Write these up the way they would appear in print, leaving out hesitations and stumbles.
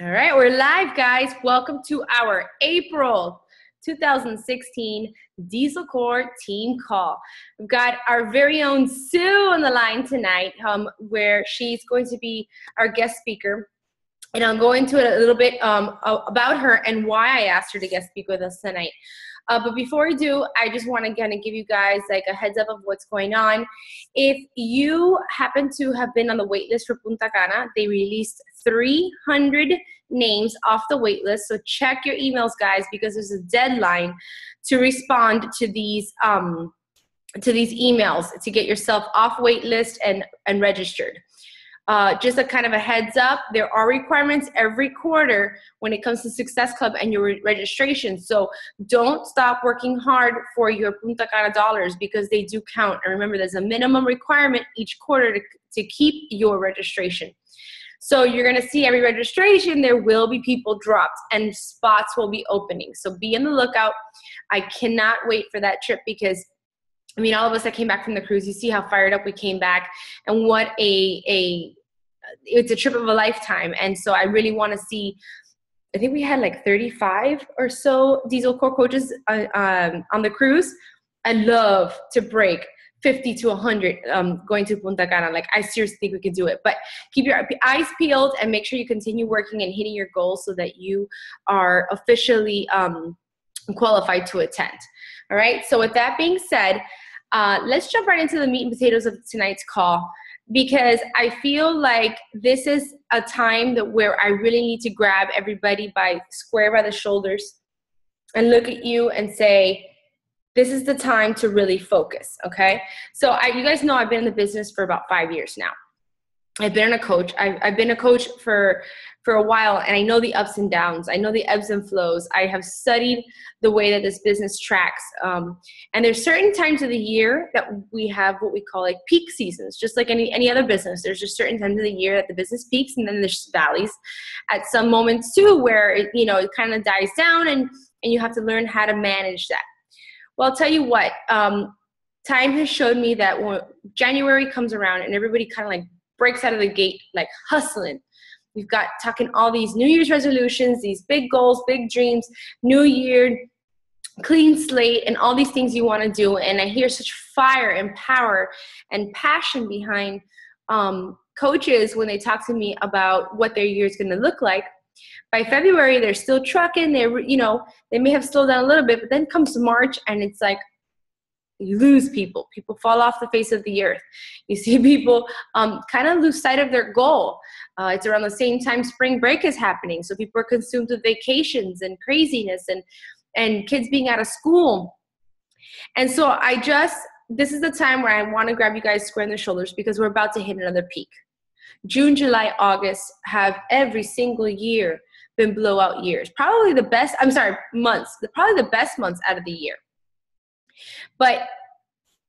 All right, we're live, guys. Welcome to our April 2016 Diesel Core team call. We've got our very own Sue on the line tonight, where she's going to be our guest speaker. And I'll go into it a little bit about her and why I asked her to guest speak with us tonight. But before I do, I just want to kind of give you guys like a heads up of what's going on. If you happen to have been on the wait list for Punta Cana, they released 300 names off the wait list. So check your emails, guys, because there's a deadline to respond to these emails to get yourself off wait list and registered. Just a kind of a heads up, there are requirements every quarter when it comes to Success Club and your registration. So don't stop working hard for your Punta Cana dollars because they do count. And remember, there's a minimum requirement each quarter to keep your registration. So you're going to see every registration, there will be people dropped and spots will be opening. So be on the lookout. I cannot wait for that trip because I mean, all of us that came back from the cruise, you see how fired up we came back and what it's a trip of a lifetime. And so I really want to see, I think we had like 35 or so Diesel Core coaches on the cruise. I'd love to break 50 to 100 going to Punta Cana. Like, I seriously think we could do it. But keep your eyes peeled and make sure you continue working and hitting your goals so that you are officially qualified to attend. All right. So with that being said, let's jump right into the meat and potatoes of tonight's call, because I feel like this is a time where I really need to grab everybody by the shoulders and look at you and say, this is the time to really focus, okay? So you guys know I've been in the business for about 5 years now. I've been a coach. I've been a coach for a while, and I know the ups and downs. I know the ebbs and flows. I have studied the way that this business tracks. And there's certain times of the year that we have what we call like peak seasons, just like any other business. There's just certain times of the year that the business peaks, and then there's valleys at some moments too, where it kind of dies down, and you have to learn how to manage that. Well, I'll tell you what, time has showed me that when January comes around and everybody kind of like breaks out of the gate, like hustling. We've got talking all these New Year's resolutions, these big goals, big dreams, New Year, clean slate, and all these things you want to do. And I hear such fire and power and passion behind coaches when they talk to me about what their year is going to look like. By February, they're still trucking. They may have slowed down a little bit, but then comes March, and it's like, you lose people. People fall off the face of the earth. You see people kind of lose sight of their goal. It's around the same time spring break is happening. So people are consumed with vacations and craziness and kids being out of school. And so this is the time where I want to grab you guys square in the shoulders, because we're about to hit another peak. June, July, August have every single year been blowout years. Probably the best months out of the year. But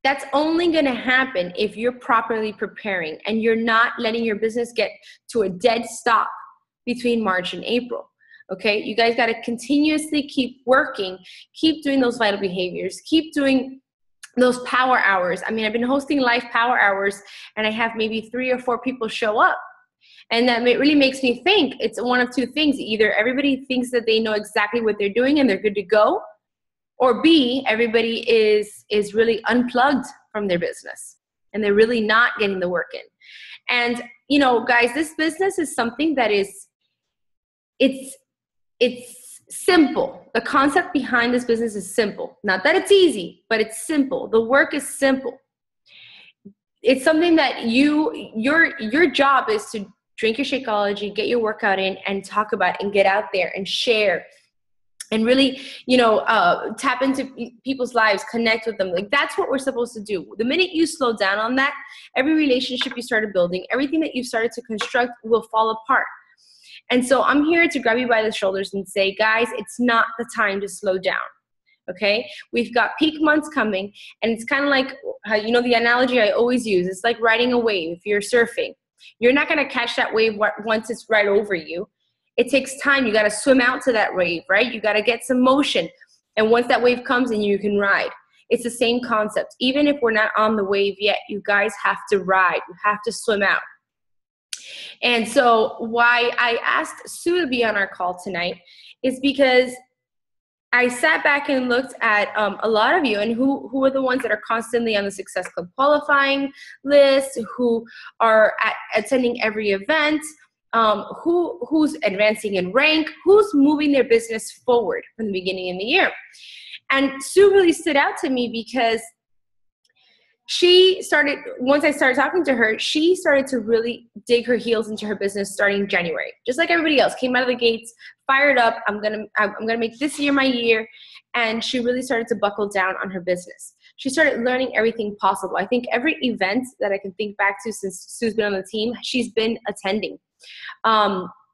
that's only going to happen if you're properly preparing and you're not letting your business get to a dead stop between March and April. Okay, you guys got to continuously keep working, keep doing those vital behaviors, keep doing those power hours. I mean, I've been hosting live power hours, and I have maybe 3 or 4 people show up. And that really makes me think it's one of two things. Either everybody thinks that they know exactly what they're doing and they're good to go, or B, everybody is really unplugged from their business and they're really not getting the work in. And, guys, this business is something that it's simple. The concept behind this business is simple. Not that it's easy, but it's simple. The work is simple. It's something that your job is to drink your Shakeology, get your workout in, and talk about it, and get out there and share. And really, tap into people's lives, connect with them. Like, that's what we're supposed to do. The minute you slow down on that, every relationship you started building, everything that you've started to construct will fall apart. And so I'm here to grab you by the shoulders and say, guys, it's not the time to slow down. Okay? We've got peak months coming, and it's kind of like, the analogy I always use. It's like riding a wave. If you're surfing, you're not going to catch that wave once it's right over you. It takes time. You got to swim out to that wave, right? You got to get some motion. And once that wave comes in, you can ride. It's the same concept. Even if we're not on the wave yet, you guys have to ride. You have to swim out. And so why I asked Sue to be on our call tonight is because I sat back and looked at a lot of you and who are the ones that are constantly on the Success Club qualifying list, who are attending every event, who's advancing in rank, who's moving their business forward from the beginning of the year. And Sue really stood out to me because once I started talking to her, she started to really dig her heels into her business starting January. Just like everybody else, came out of the gates, fired up, I'm gonna make this year my year. And she really started to buckle down on her business. She started learning everything possible. I think every event that I can think back to since Sue's been on the team, she's been attending.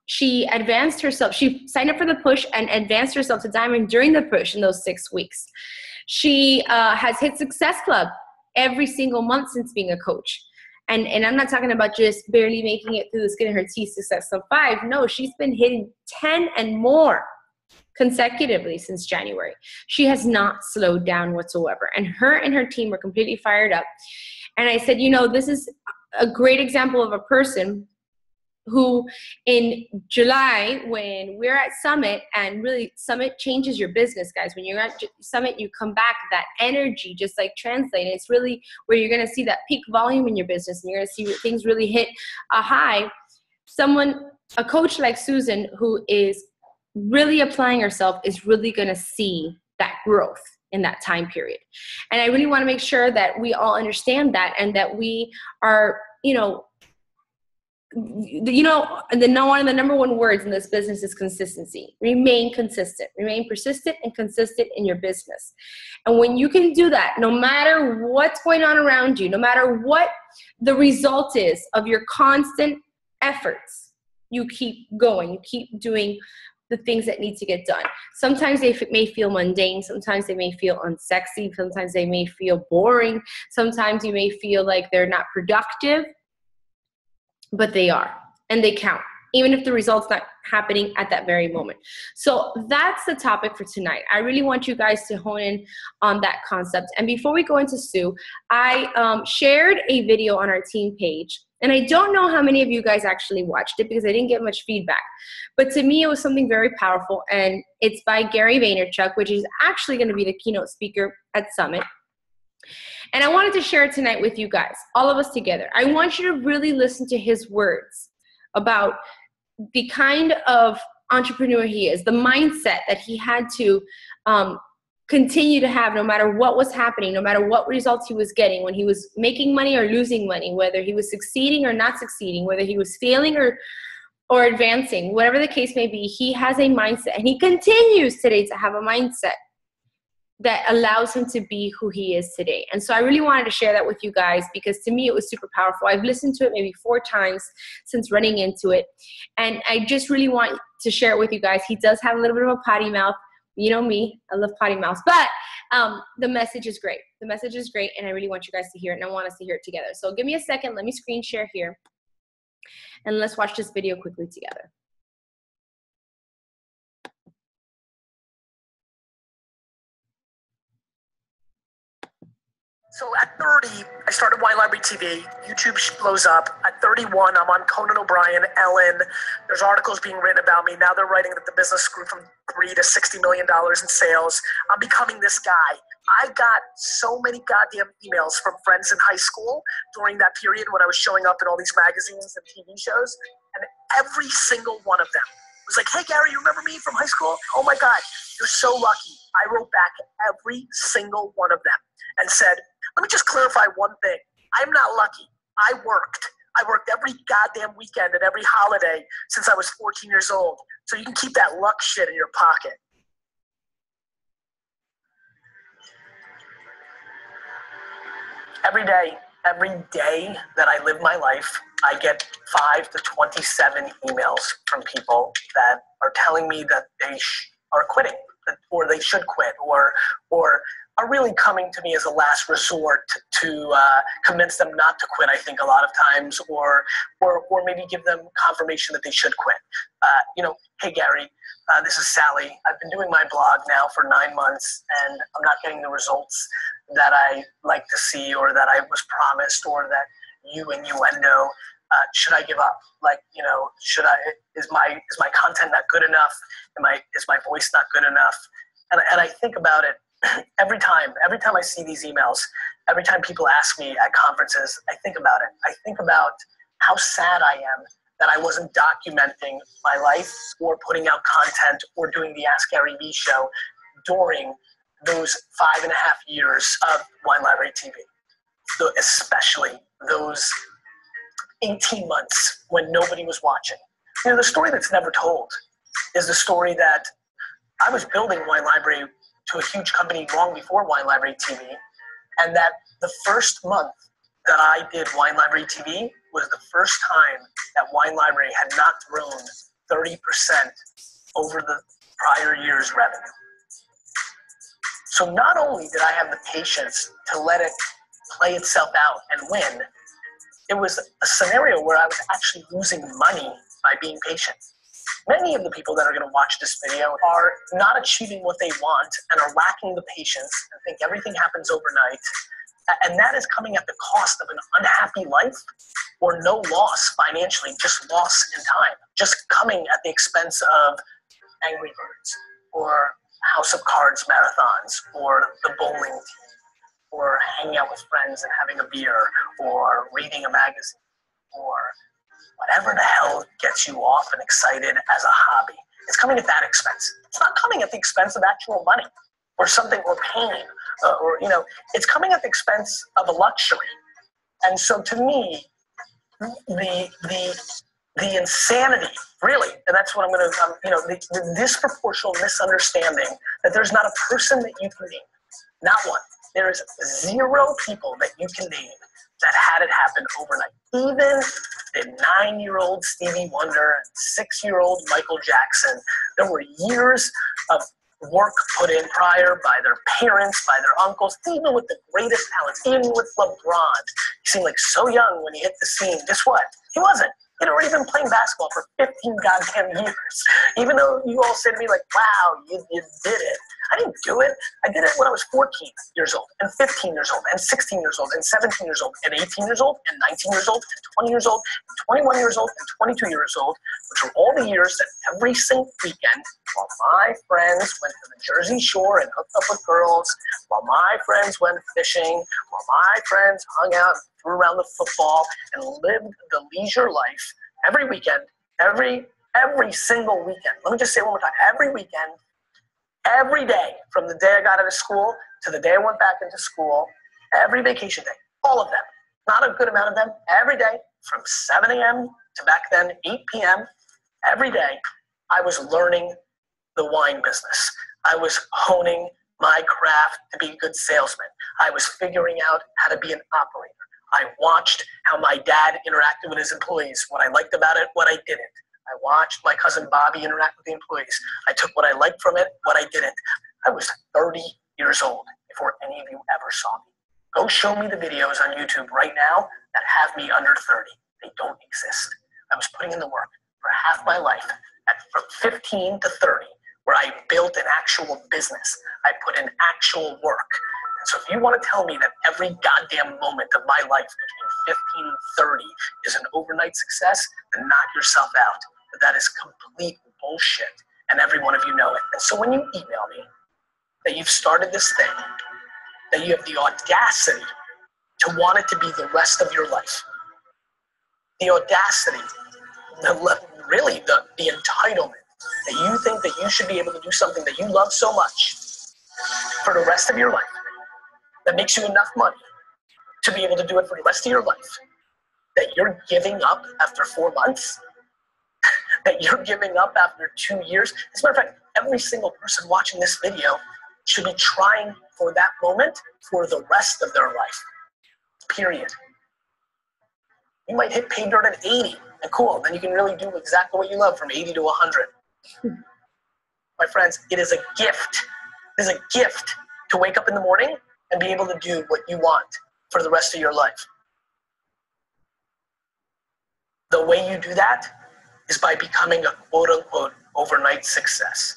She advanced herself. She signed up for the push and advanced herself to diamond during the push in those 6 weeks. She has hit Success Club every single month since being a coach. And I'm not talking about just barely making it through the skin of her teeth Success Club 5. No, she's been hitting 10 and more consecutively since January. She has not slowed down whatsoever. And her team were completely fired up. And I said, this is a great example of a person who in July, when we're at Summit, and really Summit changes your business, guys. When you're at Summit, you come back, that energy just like translated. It's really where you're going to see that peak volume in your business, and you're going to see things really hit a high. A coach like Susan, who is really applying herself, is really going to see that growth in that time period. And I really want to make sure that we all understand that, and that we are, one of the number one words in this business is consistency. Remain consistent. Remain persistent and consistent in your business. And when you can do that, no matter what's going on around you, no matter what the result is of your constant efforts, you keep going. You keep doing the things that need to get done. Sometimes they may feel mundane. Sometimes they may feel unsexy. Sometimes they may feel boring. Sometimes you may feel like they're not productive. But they are, and they count, even if the result's not happening at that very moment. So that's the topic for tonight. I really want you guys to hone in on that concept. And before we go into Sue, I shared a video on our team page, and I don't know how many of you guys actually watched it because I didn't get much feedback. But to me, it was something very powerful, and it's by Gary Vaynerchuk, which is actually going to be the keynote speaker at Summit. And I wanted to share it tonight with you guys, all of us together. I want you to really listen to his words about the kind of entrepreneur he is, the mindset that he had to continue to have no matter what was happening, no matter what results he was getting, when he was making money or losing money, whether he was succeeding or not succeeding, whether he was failing or advancing, whatever the case may be. He has a mindset, and he continues today to have a mindset that allows him to be who he is today. And so I really wanted to share that with you guys because to me it was super powerful. I've listened to it maybe 4 times since running into it. And I just really want to share it with you guys. He does have a little bit of a potty mouth. You know me, I love potty mouths, but the message is great. The message is great, and I really want you guys to hear it, and I want us to hear it together. So give me a second. Let me screen share here, and let's watch this video quickly together. So at 30, I started Wine Library TV. YouTube blows up. At 31, I'm on Conan O'Brien, Ellen. There's articles being written about me. Now they're writing that the business grew from $3 to $60 million in sales. I'm becoming this guy. I got so many goddamn emails from friends in high school during that period when I was showing up in all these magazines and TV shows. And every single one of them was like, hey, Gary, you remember me from high school? Oh, my God, you're so lucky. I wrote back every single one of them and said, let me just clarify one thing. I'm not lucky. I worked every goddamn weekend and every holiday since I was 14 years old. So you can keep that luck shit in your pocket. Every day that I live my life, I get 5 to 27 emails from people that are telling me that they are quitting, or they should quit, or are really coming to me as a last resort to convince them not to quit, I think, a lot of times, or maybe give them confirmation that they should quit. Hey, Gary, this is Sally. I've been doing my blog now for 9 months, and I'm not getting the results that I like to see, or that I was promised, or that you innuendo should I give up? Like, is my content not good enough? Is my voice not good enough? And I think about it every time I see these emails, every time people ask me at conferences, I think about it. I think about how sad I am that I wasn't documenting my life or putting out content or doing the Ask Gary Vee show during those 5.5 years of Wine Library TV. So especially those 18 months when nobody was watching. The story that's never told is the story that I was building Wine Library to a huge company long before Wine Library TV, and that the first month that I did Wine Library TV was the first time that Wine Library had not grown 30% over the prior year's revenue. So not only did I have the patience to let it play itself out and win, it was a scenario where I was actually losing money by being patient. Many of the people that are going to watch this video are not achieving what they want and are lacking the patience and think everything happens overnight. And that is coming at the cost of an unhappy life or no loss financially, just loss in time. Just coming at the expense of Angry Birds or House of Cards marathons or the bowling team or hanging out with friends and having a beer or reading a magazine or whatever the hell gets you off and excited as a hobby. It's coming at that expense. It's not coming at the expense of actual money or something or pain or it's coming at the expense of a luxury. And so to me, the insanity, really, and that's what I'm going to, the disproportional misunderstanding that there's not a person that you can name, not one. There is 0 people that you can name that had it happen overnight. Even the 9-year-old Stevie Wonder and 6-year-old Michael Jackson, there were years of work put in prior by their parents, by their uncles, even with the greatest talents, even with LeBron. He seemed like so young when he hit the scene. Guess what? He wasn't. He'd already been playing basketball for 15 goddamn years. Even though you all said to me like, wow, you did it. I didn't do it. I did it when I was 14 years old and 15 years old and 16 years old and 17 years old and 18 years old and 19 years old and 20 years old and 21 years old and 22 years old, which were all the years that every single weekend while my friends went to the Jersey Shore and hooked up with girls, while my friends went fishing, while my friends hung out and threw around the football and lived the leisure life every weekend, every single weekend. Let me just say it one more time. Every weekend, every day, from the day I got out of school to the day I went back into school, every vacation day, all of them, not a good amount of them, every day from 7 a.m. to back then 8 p.m., every day I was learning the wine business. I was honing my craft to be a good salesman. I was figuring out how to be an operator. I watched how my dad interacted with his employees, what I liked about it, what I didn't. I watched my cousin Bobby interact with the employees. I took what I liked from it, what I didn't. I was 30 years old before any of you ever saw me. Go show me the videos on YouTube right now that have me under 30. They don't exist. I was putting in the work for half my life, from 15 to 30, where I built an actual business. I put in actual work. And so if you want to tell me that every goddamn moment of my life between 15 and 30 is an overnight success, then knock yourself out. But that is complete bullshit, and every one of you know it. And so when you email me that you've started this thing, that you have the audacity to want it to be the rest of your life, the audacity, really the entitlement that you think that you should be able to do something that you love so much for the rest of your life, that makes you enough money to be able to do it for the rest of your life, that you're giving up after 4 months, that you're giving up after 2 years. As a matter of fact, every single person watching this video should be trying for that moment for the rest of their life, period. You might hit pay dirt at 80, and cool, then you can really do exactly what you love from 80 to 100. My friends, it is a gift. It is a gift to wake up in the morning and be able to do what you want for the rest of your life. The way you do that is by becoming a quote-unquote overnight success.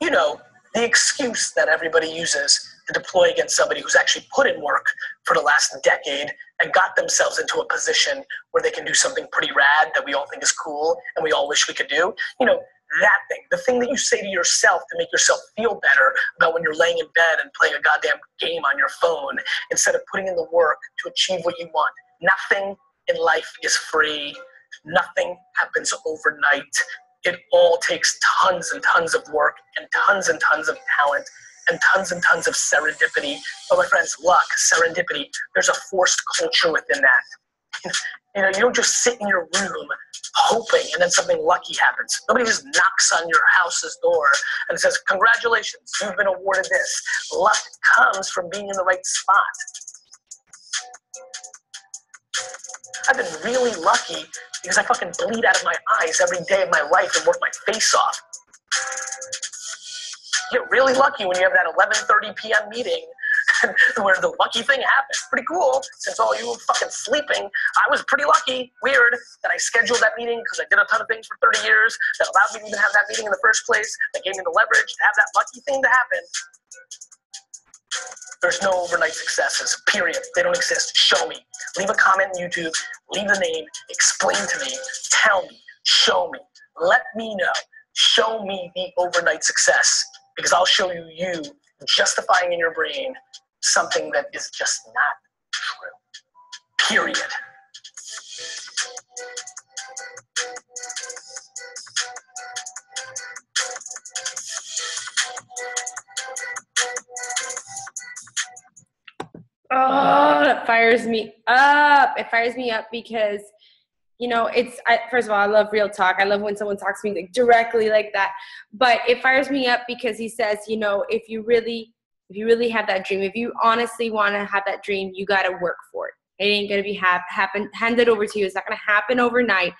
You know, the excuse that everybody uses to deploy against somebody who's actually put in work for the last decade and got themselves into a position where they can do something pretty rad that we all think is cool and we all wish we could do. You know, that thing, the thing that you say to yourself to make yourself feel better about when you're laying in bed and playing a goddamn game on your phone instead of putting in the work to achieve what you want. Nothing in life is free. Nothing happens overnight. It all takes tons and tons of work and tons of talent and tons of serendipity. But my friends, luck, serendipity, there's a forced culture within that. You know, you don't just sit in your room hoping and then something lucky happens. Nobody just knocks on your house's door and says, congratulations, you've been awarded this. Luck comes from being in the right spot. I've been really lucky because I fucking bleed out of my eyes every day of my life and work my face off. You get really lucky when you have that 11:30 p.m. meeting where the lucky thing happens. Pretty cool. Since all you were fucking sleeping, I was pretty lucky, weird, that I scheduled that meeting because I did a ton of things for 30 years that allowed me to even have that meeting in the first place, that gave me the leverage to have that lucky thing to happen. There's no overnight successes, period. They don't exist. Show me. Leave a comment on YouTube. Leave the name. Explain to me. Tell me. Show me. Let me know. Show me the overnight success, because I'll show you justifying in your brain something that is just not true. Period. Oh, that fires me up. It fires me up because, you know, first of all, I love real talk. I love when someone talks to me like directly like that. But it fires me up because he says, you know, if you really have that dream, if you honestly want to have that dream, you got to work for it. It ain't going to be handed over to you. It's not going to happen overnight.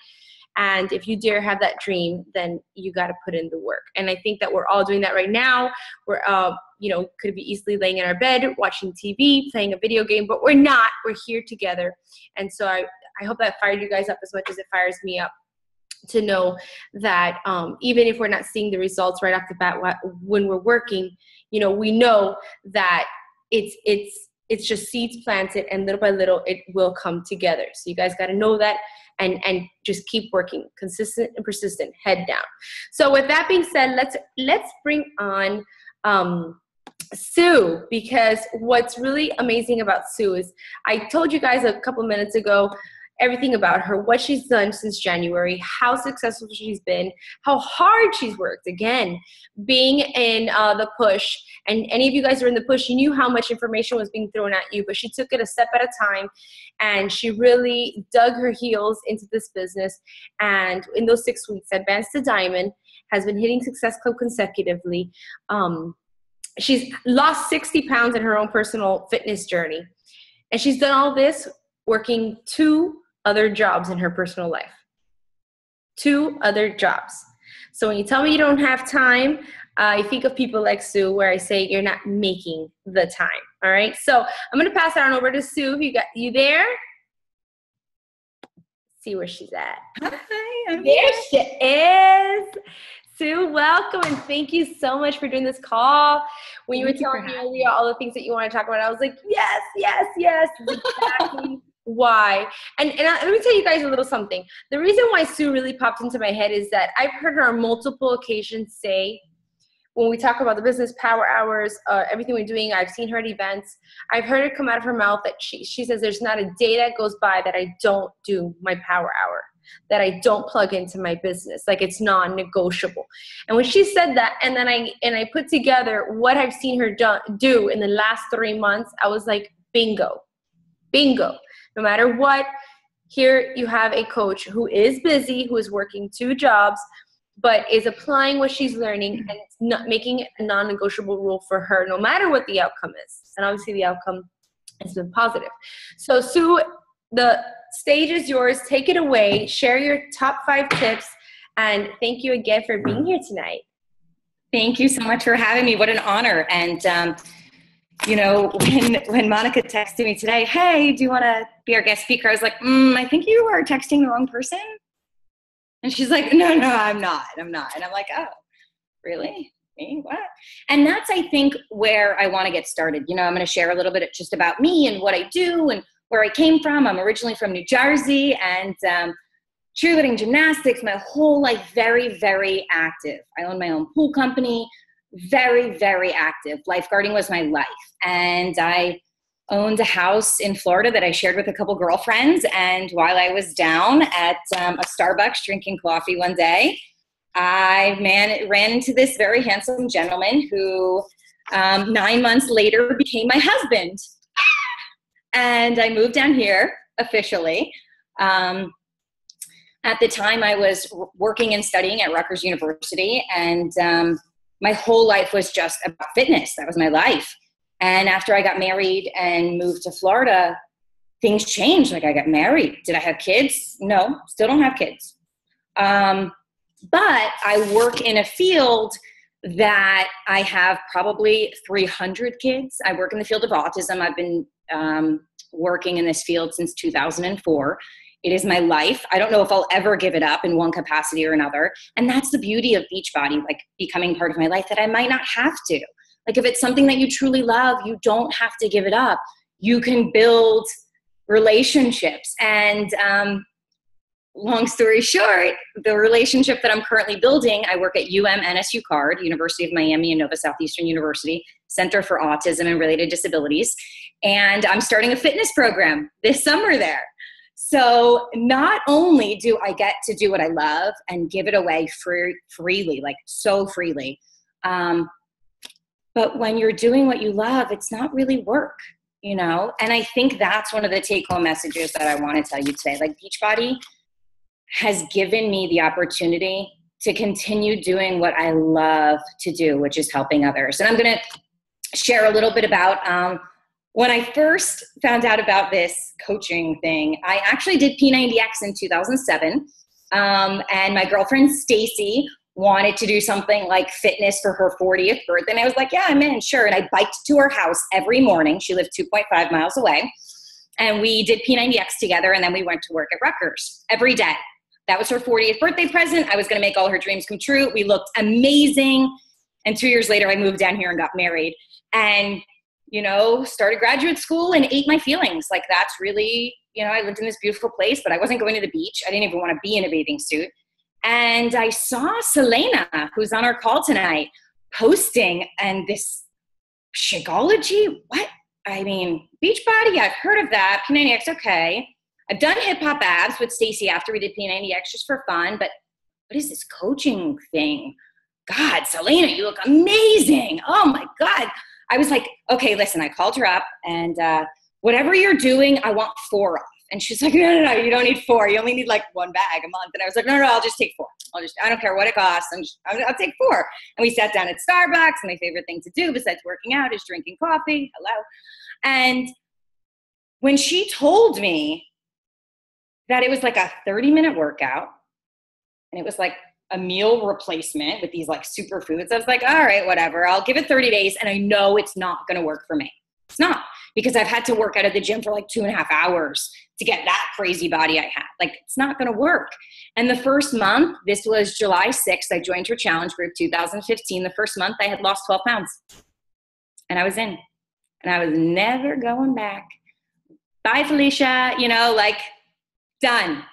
And if you dare have that dream, then you got to put in the work. And I think that we're all doing that right now. We're, you know, could be easily laying in our bed, watching TV, playing a video game, but we're not. We're here together. And so I hope that fired you guys up as much as it fires me up to know that even if we're not seeing the results right off the bat when we're working, you know, we know that it's just seeds planted, and little by little it will come together. So you guys got to know that and just keep working, consistent and persistent, head down. So with that being said, let's bring on Sue, because what's really amazing about Sue is I told you guys a couple minutes ago everything about her, what she's done since January, how successful she's been, how hard she's worked. Again, being in the push, and any of you guys who are in the push, you knew how much information was being thrown at you, but she took it a step at a time, and she really dug her heels into this business. And in those 6 weeks, advanced to diamond, has been hitting Success Club consecutively. She's lost 60 pounds in her own personal fitness journey. And she's done all this working 2 other jobs in her personal life. 2 other jobs. So when you tell me you don't have time, I think of people like Sue, where I say you're not making the time. All right. So I'm going to pass it on over to Sue. You there? See where she's at. Hi, There she is. Sue, welcome, and thank you so much for doing this call. When you were telling me earlier all the things that you want to talk about, I was like, yes, exactly why. And let me tell you guys a little something. The reason why Sue really popped into my head is that I've heard her on multiple occasions say, when we talk about the business power hours, everything we're doing, I've seen her at events, I've heard it come out of her mouth that she says there's not a day that goes by that I don't do my power hour, that I don't plug into my business. Like, it's non-negotiable. And when she said that, and then I put together what I've seen her do in the last 3 months, I was like, bingo. No matter what, here you have a coach who is busy, who is working 2 jobs, but is applying what she's learning and not making it a non-negotiable rule for her, no matter what the outcome is. And obviously the outcome has been positive. So Sue, the stage is yours. Take it away. Share your top 5 tips. And thank you again for being here tonight. Thank you so much for having me. What an honor. And, you know, when Monica texted me today, hey, do you want to be our guest speaker? I was like, I think you are texting the wrong person. And she's like, no, I'm not. And I'm like, oh, really? me, what? And that's, I think, where I want to get started. I'm going to share a little bit just about me and what I do and where I came from. I'm originally from New Jersey, and cheerleading, gymnastics, my whole life, very, very active. I own my own pool company, very, very active. Lifeguarding was my life. And I owned a house in Florida that I shared with a couple girlfriends. And while I was down at a Starbucks drinking coffee one day, I ran into this very handsome gentleman who 9 months later became my husband. And I moved down here officially. At the time, I was working and studying at Rutgers University, and my whole life was just about fitness. That was my life. And after I got married and moved to Florida, things changed. Like, I got married. Did I have kids? No, still don't have kids. But I work in a field that I have probably 300 kids. I work in the field of autism. I've been working in this field since 2004. It is my life. I don't know if I'll ever give it up in one capacity or another. And that's the beauty of Beachbody, like becoming part of my life, that I might not have to. Like, if it's something that you truly love, you don't have to give it up. You can build relationships. And long story short, the relationship that I'm currently building, I work at NSU CARD, University of Miami and Nova Southeastern University, Center for Autism and Related Disabilities. And I'm starting a fitness program this summer there. So not only do I get to do what I love and give it away freely, like so freely, but when you're doing what you love, it's not really work, And I think that's one of the take-home messages that I want to tell you today. Like, Beachbody has given me the opportunity to continue doing what I love to do, which is helping others. And I'm going to share a little bit about when I first found out about this coaching thing. I actually did P90X in 2007. And my girlfriend, Stacy, wanted to do something like fitness for her 40th birthday. And I was like, yeah, I'm in, sure. And I biked to her house every morning. She lived 2.5 miles away. And we did P90X together. And then we went to work at Rutgers every day. That was her 40th birthday present. I was going to make all her dreams come true. We looked amazing. And 2 years later, I moved down here and got married. And started graduate school and ate my feelings. Like, that's really, I lived in this beautiful place, but I wasn't going to the beach. I didn't even want to be in a bathing suit. And I saw Selena, who's on our call tonight, posting, and this Shakeology, what? I mean, Beachbody, I've heard of that. P90X, okay. I've done hip hop abs with Stacy after we did P90X just for fun, but what is this coaching thing? God, Selena, you look amazing. Oh my God. I was like, okay, listen, I called her up, and whatever you're doing, I want 4 of. And she's like, no, you don't need 4. You only need like 1 bag a month. And I was like, no, I'll just take 4. I don't care what it costs. I'll take 4. And we sat down at Starbucks, and my favorite thing to do besides working out is drinking coffee. Hello. And when she told me that it was like a 30-minute workout, and it was like a meal replacement with these like superfoods, I was like, all right, whatever. I'll give it 30 days, and I know it's not going to work for me. It's not, because I've had to work out at the gym for like 2.5 hours to get that crazy body I had. Like, it's not going to work. And the first month, this was July 6th, I joined her challenge group, 2015. The first month I had lost 12 pounds, and I was in, and I was never going back. Bye, Felicia, like, done.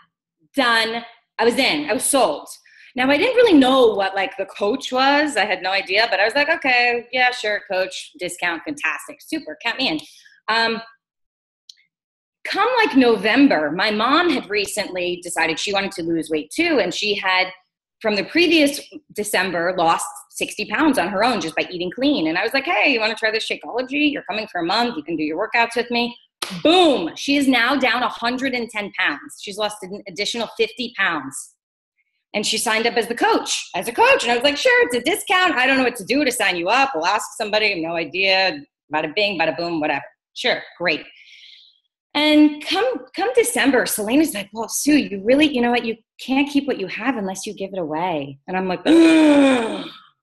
I was in, I was sold. Now, I didn't really know what like the coach was. I had no idea, but I was like, okay, yeah, sure, coach, discount, fantastic, super, count me in. Come like November, my mom had recently decided she wanted to lose weight too, and she had, from the previous December, lost 60 pounds on her own just by eating clean. And I was like, hey, you want to try this Shakeology? You're coming for a month. You can do your workouts with me. Boom. She is now down 110 pounds. She's lost an additional 50 pounds. And she signed up as a coach. And I was like, sure, it's a discount. I don't know what to do to sign you up. We'll ask somebody. I have no idea. Bada bing, bada boom, whatever. Sure, great. And come December, Selena's like, well, Sue, you really, you know what? You can't keep what you have unless you give it away. And I'm like,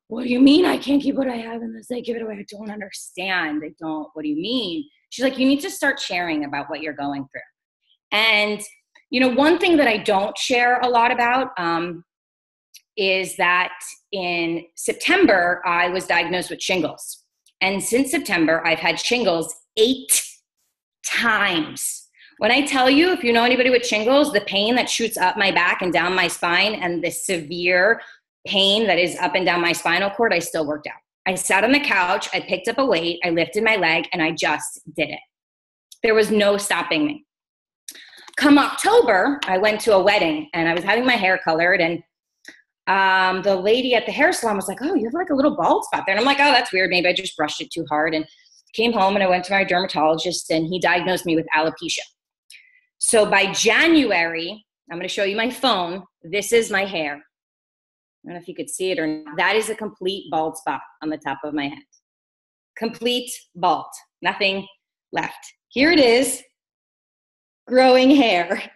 what do you mean I can't keep what I have unless I give it away? I don't understand. What do you mean? She's like, you need to start sharing about what you're going through. And one thing that I don't share a lot about is that in September, I was diagnosed with shingles. And since September, I've had shingles 8 times. When I tell you, if you know anybody with shingles, the pain that shoots up my back and down my spine and the severe pain that is up and down my spinal cord, I still worked out. I sat on the couch, I picked up a weight, I lifted my leg, and I just did it. There was no stopping me. Come October, I went to a wedding and I was having my hair colored, and the lady at the hair salon was like, oh, you have like a little bald spot there. And I'm like, oh, that's weird. Maybe I just brushed it too hard. And came home and I went to my dermatologist and he diagnosed me with alopecia. So by January, I'm going to show you my phone. This is my hair. I don't know if you could see it or not. That is a complete bald spot on the top of my head. Complete bald. Nothing left. Here it is. Growing hair.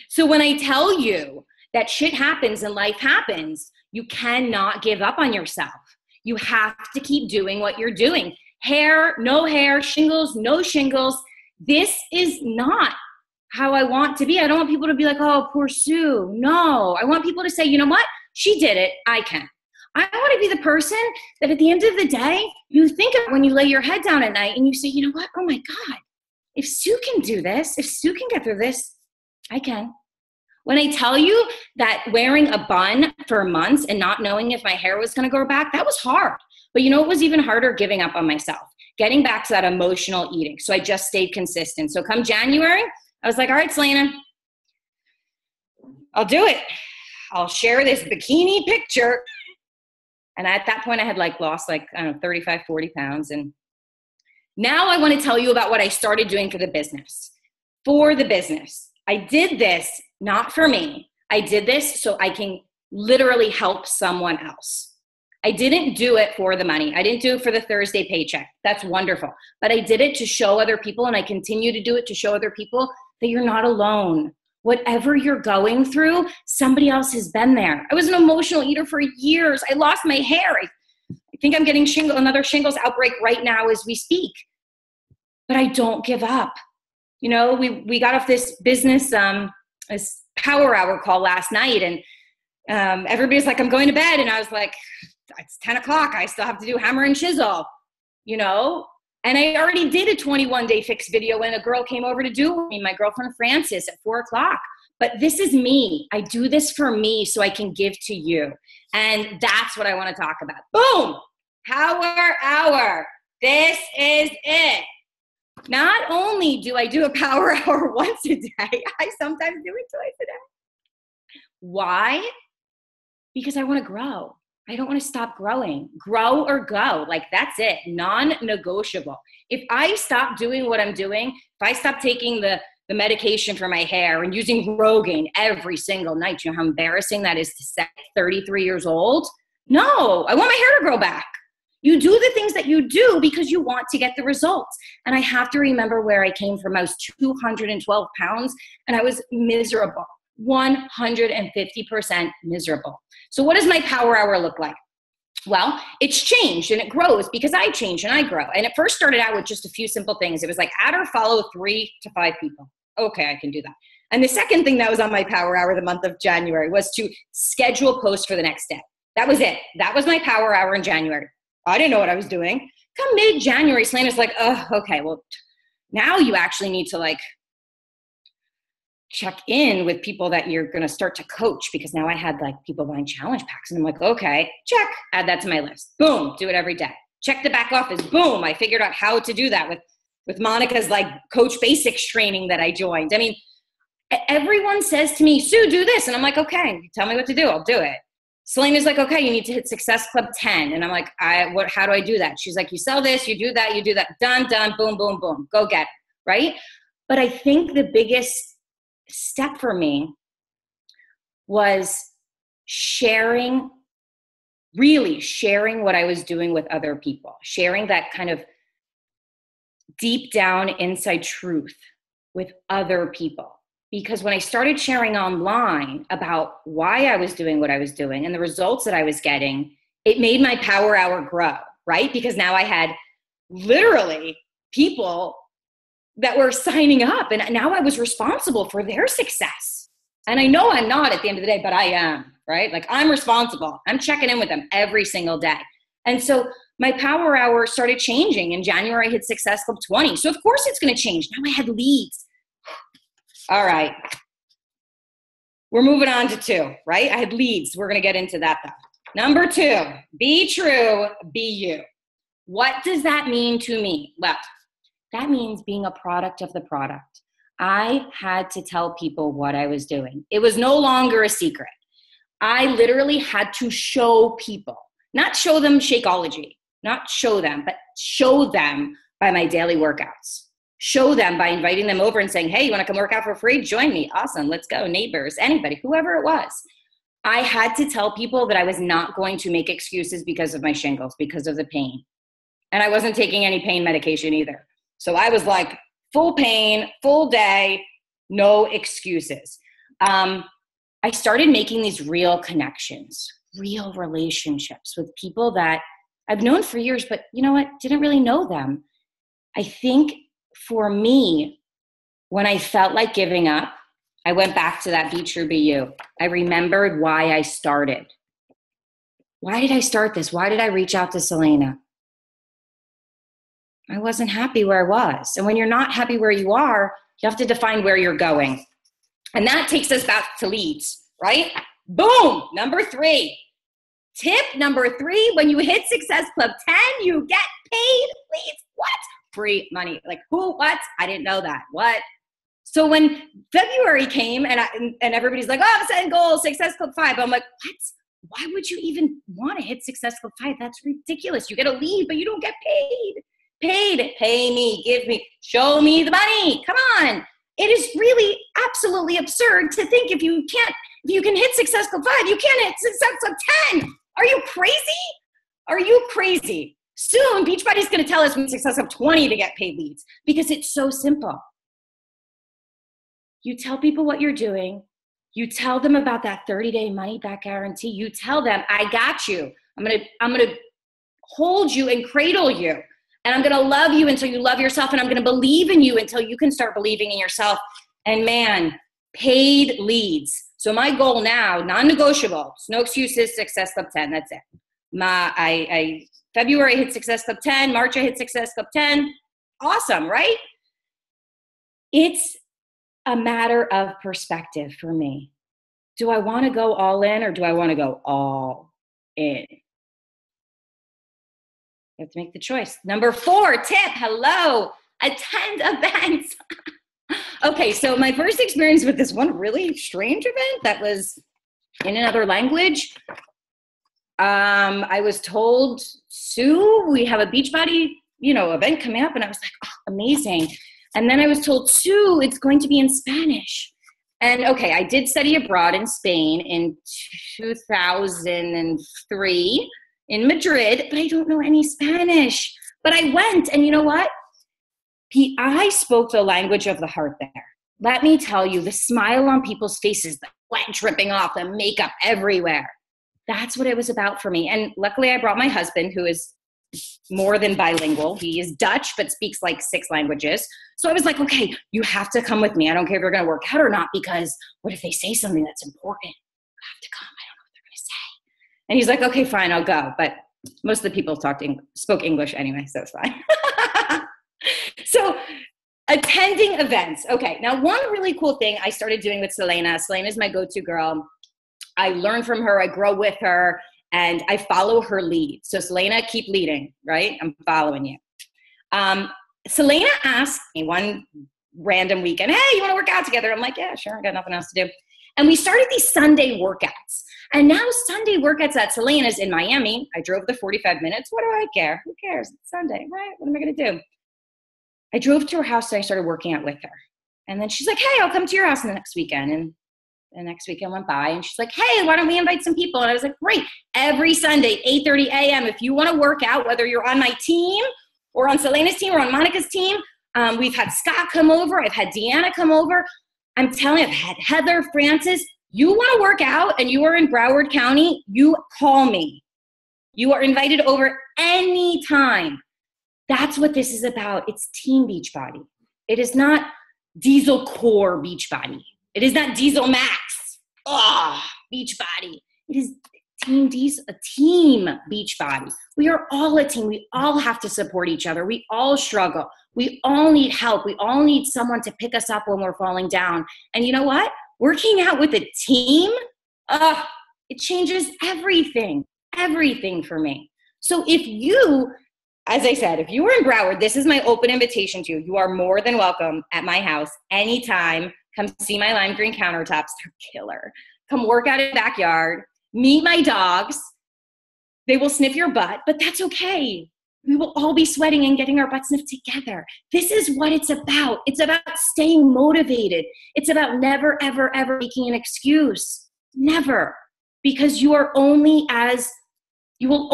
So when I tell you that shit happens and life happens, you cannot give up on yourself. You have to keep doing what you're doing. Hair, no hair, shingles, no shingles. This is not how I want to be. I don't want people to be like, oh, poor Sue. No, I want people to say, you know what? She did it. I can. I want to be the person that at the end of the day, you think of when you lay your head down at night and you say, you know what? Oh my God, if Sue can do this, if Sue can get through this, I can. When I tell you that wearing a bun for months and not knowing if my hair was going to grow back, that was hard. But you know, it was even harder giving up on myself, getting back to that emotional eating. So I just stayed consistent. So come January, I was like, all right, Selena, I'll do it. I'll share this bikini picture. And at that point I had lost 35, 40 pounds. And now I want to tell you about what I started doing for the business. For the business. I did this not for me. I did this so I can literally help someone else. I didn't do it for the money. I didn't do it for the Thursday paycheck. That's wonderful. But I did it to show other people, and I continue to do it to show other people that you're not alone. Whatever you're going through, somebody else has been there. I was an emotional eater for years. I lost my hair. I think I'm getting another shingles outbreak right now as we speak. But I don't give up. You know, we got off this business, this power hour call last night, and everybody's like, I'm going to bed. And I was like, it's 10 o'clock. I still have to do hammer and chisel, you know? And I already did a 21-day fix video when a girl came over to do it with me, my girlfriend Frances, at 4 o'clock. But this is me. I do this for me so I can give to you. And that's what I want to talk about. Boom! Power hour. This is it. Not only do I do a power hour once a day, I sometimes do it twice a day. Why? Because I want to grow. I don't want to stop growing. Grow or go. That's it. Non-negotiable. If I stop doing what I'm doing, if I stop taking the medication for my hair and using Rogaine every single night, you know how embarrassing that is to say 33 years old? No, I want my hair to grow back. You do the things that you do because you want to get the results. And I have to remember where I came from. I was 212 pounds and I was miserable. 150% miserable. So what does my power hour look like? Well, it's changed and it grows because I change and I grow. And it first started out with just a few simple things. It was like add or follow 3 to 5 people. Okay, I can do that. And the second thing that was on my power hour the month of January was to schedule posts for the next day. That was it. That was my power hour in January. I didn't know what I was doing. Come mid-January, Selena's like, oh, okay, well, now you actually need to check in with people that you're going to start to coach, because now I had people buying challenge packs, and I'm like, okay, check, add that to my list. Boom, do it every day. Check the back office. Boom, I figured out how to do that with Monica's Coach Basics training that I joined. I mean, everyone says to me, Sue, do this. And I'm like, okay, tell me what to do. I'll do it. Selena's like, okay, you need to hit Success Club 10. And I'm like, how do I do that? She's like, you sell this, you do that, done, boom, boom, boom, go get it, right? But I think the biggest step for me was really sharing what I was doing with other people, sharing that kind of deep down inside truth with other people. Because when I started sharing online about why I was doing what I was doing and the results that I was getting, it made my power hour grow, right? Because now I had literally people that were signing up, and now I was responsible for their success. And I know I'm not at the end of the day, but I am, right? Like I'm responsible. I'm checking in with them every single day. And so my power hour started changing. In January, I hit Success Club 20. So of course it's going to change. Now I had leads. All right. We're moving on to 2, right? I had leads. We're going to get into that though. Number 2, be true, be you. What does that mean to me? Well, that means being a product of the product. I had to tell people what I was doing. It was no longer a secret. I literally had to show people, not show them Shakeology, not show them, but show them by my daily workouts. Show them by inviting them over and saying, hey, you want to come work out for free? Join me. Awesome. Let's go. Neighbors, anybody, whoever it was. I had to tell people that I was not going to make excuses because of my shingles, because of the pain. And I wasn't taking any pain medication either. So I was like, full pain, full day, no excuses. I started making these real connections, real relationships with people that I've known for years, but you know what? Didn't really know them. I think for me, when I felt like giving up, I went back to that be true, be you. I remembered why I started. Why did I start this? Why did I reach out to Selena? I wasn't happy where I was. And when you're not happy where you are, you have to define where you're going. And that takes us back to leads, right? Boom, number 3. Tip number 3, when you hit Success Club 10, you get paid leads. What? Free money. Like who, what? I didn't know that. What? So when February came and everybody's like, oh, set goal, Success Club 5. I'm like, what? Why would you even want to hit Success Club 5? That's ridiculous. You get a lead, but you don't get paid. Paid, pay me, give me, show me the money. Come on. It is really absolutely absurd to think if you can hit Success Club 5, you can't hit Success Club 10. Are you crazy? Are you crazy? Soon, Beachbody's going to tell us we need Success Club 20 to get paid leads because it's so simple. You tell people what you're doing. You tell them about that 30-day money-back guarantee. You tell them, I got you. I'm gonna hold you and cradle you. And I'm going to love you until you love yourself. And I'm going to believe in you until you can start believing in yourself. And man, paid leads. So my goal now, non-negotiable, no excuses, Success Club 10. That's it. February I hit Success Club 10. March I hit Success Club 10. Awesome, right? It's a matter of perspective for me. Do I want to go all in or do I want to go all in? You have to make the choice. Number 4 tip, hello, attend events. Okay, so my first experience with this one really strange event that was in another language. I was told, Sue, we have a Beachbody, event coming up. And I was like, oh, amazing. And then I was told, Sue, it's going to be in Spanish. And okay, I did study abroad in Spain in 2003. In Madrid, but I don't know any Spanish. But I went, and you know what? I spoke the language of the heart there. Let me tell you, the smile on people's faces, the sweat dripping off, the makeup everywhere. That's what it was about for me. And luckily, I brought my husband, who is more than bilingual. He is Dutch, but speaks like 6 languages. So I was like, okay, you have to come with me. I don't care if you're going to work out or not, because what if they say something that's important? You have to come. And he's like, okay, fine, I'll go. But most of the people spoke English anyway, so it's fine. So attending events. Okay, now one really cool thing I started doing with Selena. Selena's my go-to girl. I learn from her, I grow with her, and I follow her lead. So Selena, keep leading, right? I'm following you. Selena asked me one random weekend, hey, you want to work out together? I'm like, yeah, sure, I got nothing else to do. And we started these Sunday workouts. And now Sunday workouts at Selena's in Miami. I drove the 45 minutes. What do I care? Who cares? It's Sunday, right? What am I going to do? I drove to her house and I started working out with her. And then she's like, hey, I'll come to your house the next weekend. And the next weekend went by and she's like, hey, why don't we invite some people? And I was like, great. Every Sunday, 8:30 a.m. If you want to work out, whether you're on my team or on Selena's team or on Monica's team, we've had Scott come over. I've had Deanna come over. I'm telling you, I've had Heather, Francis. You want to work out and you are in Broward County, you call me. You are invited over anytime. That's what this is about. It's Team Beachbody. It is not Diesel Core Beachbody. It is not Diesel Max. Beachbody. It is Team D's a team, Beachbody. We are all a team. We all have to support each other. We all struggle. We all need help. We all need someone to pick us up when we're falling down. And you know what? Working out with a team, it changes everything for me. So if you, as I said, if you were in Broward, this is my open invitation to you. You are more than welcome at my house anytime. Come see my lime green countertops. They're killer. Come work out in the backyard. Meet my dogs. They will sniff your butt, but that's okay. We will all be sweating and getting our butts sniffed together. This is what it's about. It's about staying motivated. It's about never, ever, ever making an excuse. Never. Because you are only as, you will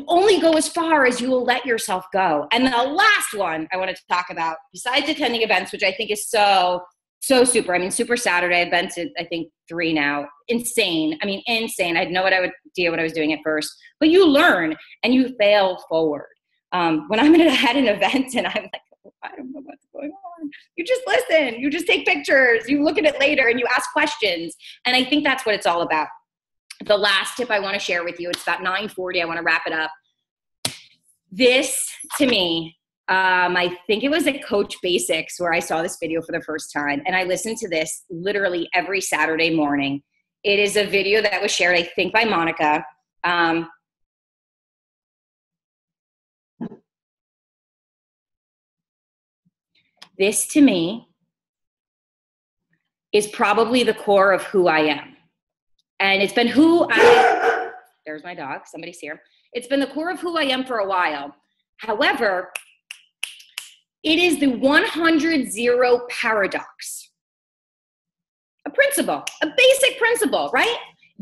only go as far as you will let yourself go. And the last one I want to talk about, besides attending events, which I think is so super. I mean, Super Saturday, I've been to, I think, 3 now. Insane. I mean, insane. I had no idea what I was doing at first. But you learn and you fail forward. When I'm at an event and I'm like, oh, I don't know what's going on. You just listen. You just take pictures. You look at it later and you ask questions. And I think that's what it's all about. The last tip I want to share with you, it's about 9:40. I want to wrap it up. This, to me, I think it was at Coach Basics where I saw this video for the first time. And I listen to this literally every Saturday morning. It is a video that was shared, I think, by Monica. This, to me, is probably the core of who I am. And it's been there's my dog, somebody's here. It's been the core of who I am for a while. However, it is the 100-0 paradox. A principle, a basic principle, right?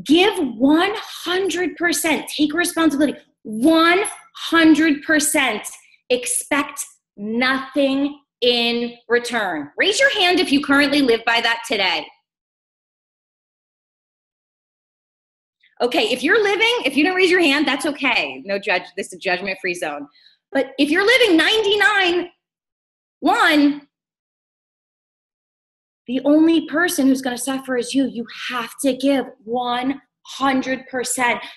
Give 100%, take responsibility, 100%, expect nothing in return. Raise your hand if you currently live by that today. Okay, if you don't raise your hand, that's okay. No judge, this is a judgment-free zone. But if you're living 99.1, the only person who's going to suffer is you. You have to give 100%.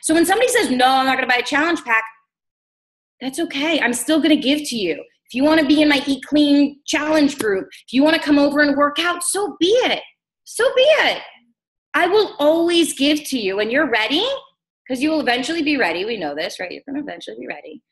So when somebody says, no, I'm not going to buy a challenge pack, that's okay. I'm still going to give to you. If you want to be in my Eat Clean challenge group, if you want to come over and work out, so be it. So be it. I will always give to you when you're ready, because you will eventually be ready. We know this, right? You're going to eventually be ready.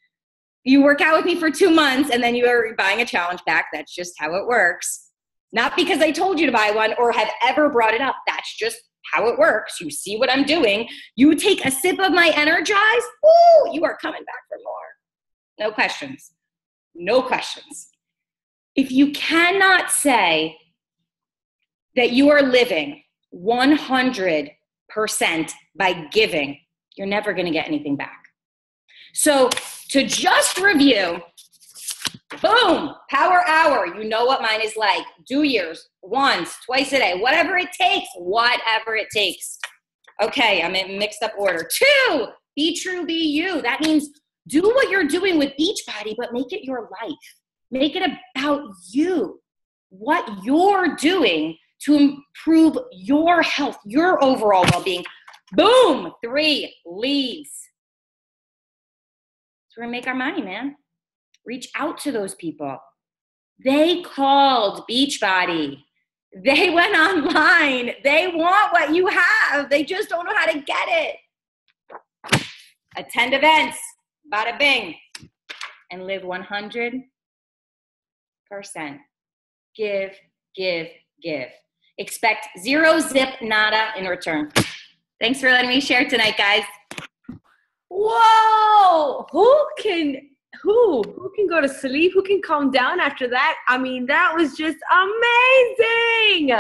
You work out with me for 2 months and then you are buying a challenge pack. That's just how it works. Not because I told you to buy one or have ever brought it up. That's just how it works. You see what I'm doing. You take a sip of my Energize. Woo, you are coming back for more. No questions. No questions. If you cannot say that you are living 100% by giving, you're never going to get anything back. So to just review, boom, power hour. You know what mine is like. Do yours once, twice a day, whatever it takes, Okay, I'm in mixed up order. 2, be true, be you. That means do what you're doing with Beachbody, but make it your life. Make it about you, what you're doing to improve your health, your overall well-being. Boom, 3, leads. That's where we make our money, man. Reach out to those people. They called Beachbody. They went online. They want what you have. They just don't know how to get it. Attend events, bada bing, and live 100%. Give, give, give. Expect 0, zip, nada in return. Thanks for letting me share tonight, guys. Whoa! Who can go to sleep? Who can calm down after that? I mean, that was just amazing.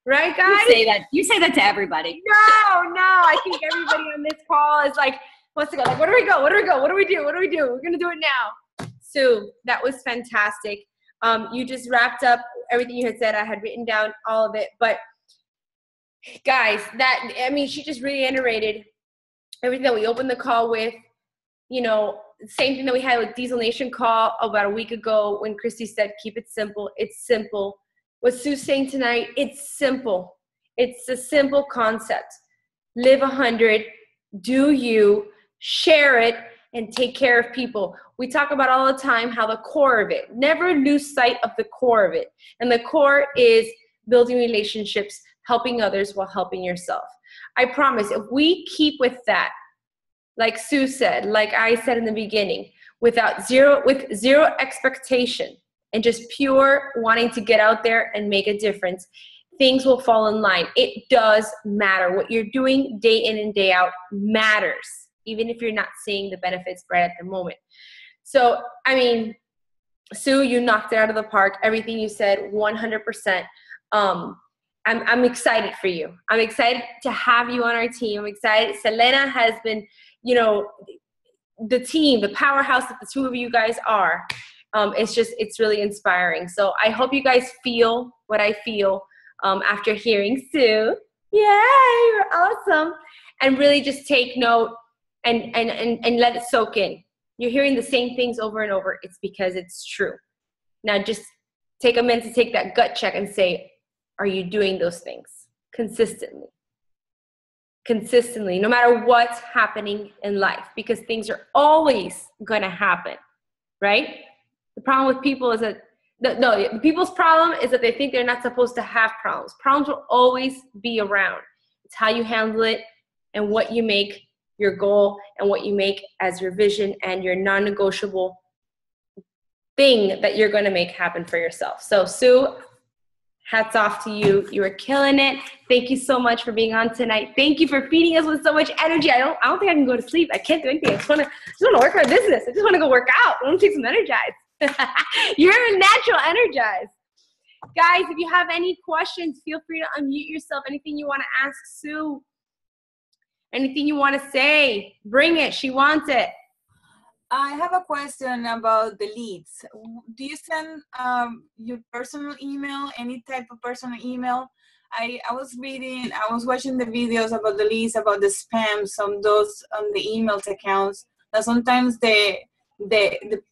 Right, guys? You say that to everybody. No. I think everybody on this call is like, wants to go. Like, where do we go? What do we do? We're going to do it now. Sue, that was fantastic. You just wrapped up everything you had said. I had written down all of it. But, guys, she just reiterated everything that we opened the call with. You know, same thing that we had with Diesel Nation call about a week ago when Christy said, keep it simple. It's simple. What Sue's saying tonight, it's simple. It's a simple concept. Live 100, do you, share it, and take care of people. We talk about all the time how the core of it, never lose sight of the core of it. And the core is building relationships, helping others while helping yourself. I promise, if we keep with that, like Sue said, like I said in the beginning, with zero expectation and just pure wanting to get out there and make a difference, things will fall in line. It does matter. What you're doing day in and day out matters, even if you're not seeing the benefits right at the moment. So, I mean, Sue, you knocked it out of the park. Everything you said, 100%. I'm excited for you. I'm excited to have you on our team. I'm excited. Selena has been, you know, the team, the powerhouse that the two of you guys are. It's really inspiring. So I hope you guys feel what I feel after hearing Sue. Yay, you're awesome. And really just take note and let it soak in. You're hearing the same things over and over. It's because it's true. Now just take a minute to take that gut check and say, are you doing those things consistently? Consistently, no matter what's happening in life, because things are always going to happen, right? The problem with people is that, the people's problem is that they think they're not supposed to have problems. Problems will always be around. It's how you handle it and what you make your goal and what you make as your vision and your non-negotiable thing that you're going to make happen for yourself. So Sue, hats off to you. You are killing it. Thank you so much for being on tonight. Thank you for feeding us with so much energy. I don't think I can go to sleep. I can't do anything. I just want to work my business. I just want to go work out. I want to take some energize. You're natural energized. Guys, if you have any questions, feel free to unmute yourself. Anything you want to ask Sue, anything you want to say, bring it. She wants it. I have a question about the leads. Do you send your personal email, any type of personal email? I was watching the videos about the leads, about the spams on those on the emails accounts. That sometimes the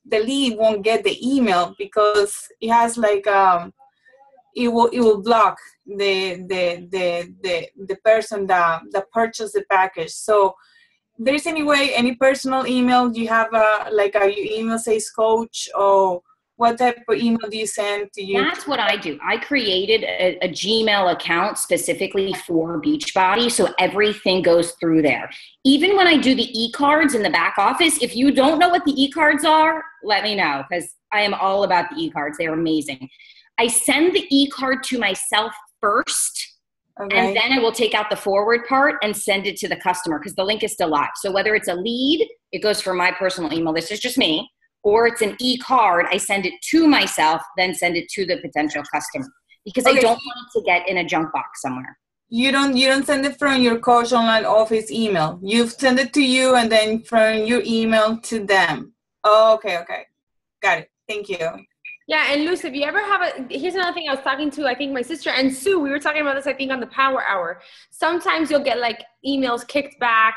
lead won't get the email because it has like it will block the person that purchased the package. So there's any personal email? Do you have your email says coach, or what type of email do you send to you? That's what I do. I created a Gmail account specifically for Beachbody, so everything goes through there. Even when I do the e-cards in the back office, if you don't know what the e-cards are, let me know, because I am all about the e-cards. They're amazing. I send the e-card to myself first. Okay. And then I will take out the forward part and send it to the customer because the link is still live. So whether it's a lead, it goes from my personal email. This is just me. Or it's an e-card. I send it to myself, then send it to the potential customer because I don't want it to get in a junk box somewhere. You don't send it from your Coach Online office email. You send it to you and then from your email to them. Oh, okay. Got it. Thank you. Yeah, and Luce, if you ever have here's another thing I was talking to, I think my sister and Sue, we were talking about this, I think on the Power Hour. Sometimes you'll get like emails kicked back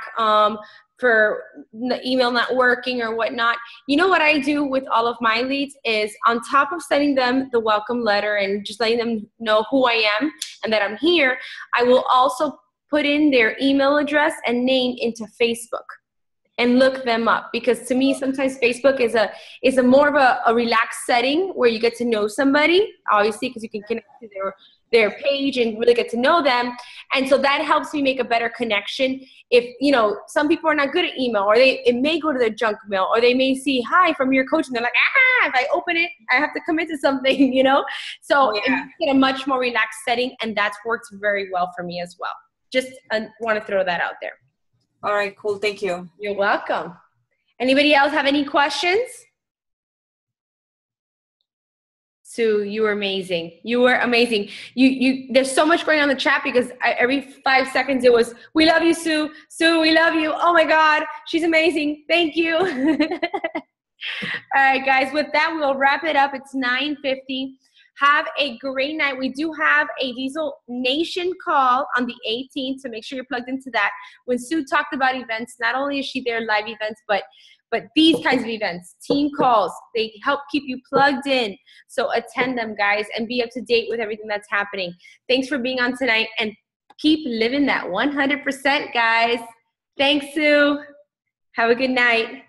for the email not working or whatnot. You know what I do with all of my leads is on top of sending them the welcome letter and just letting them know who I am and that I'm here, I will also put in their email address and name into Facebook and look them up, because to me sometimes Facebook is a more of a relaxed setting where you get to know somebody, obviously, because you can connect to their page and really get to know them. And so that helps me make a better connection. If, you know, some people are not good at email, or it may go to their junk mail, or they may see, hi, from your coach, and they're like, if I open it, I have to commit to something, you know? So you get a much more relaxed setting, and that's worked very well for me as well. Just want to throw that out there. All right, cool. Thank you. You're welcome. Anybody else have any questions? Sue, you were amazing. You were amazing. There's so much going on in the chat because every 5 seconds it was, we love you, Sue. Sue, we love you. Oh my God, she's amazing. Thank you. All right, guys, with that, we'll wrap it up. It's 9:50. Have a great night. We do have a Diesel Nation call on the 18th, so make sure you're plugged into that. When Sue talked about events, not only is she there live events, but these kinds of events, team calls, they help keep you plugged in. So attend them, guys, and be up to date with everything that's happening. Thanks for being on tonight, and keep living that 100%, guys. Thanks, Sue. Have a good night.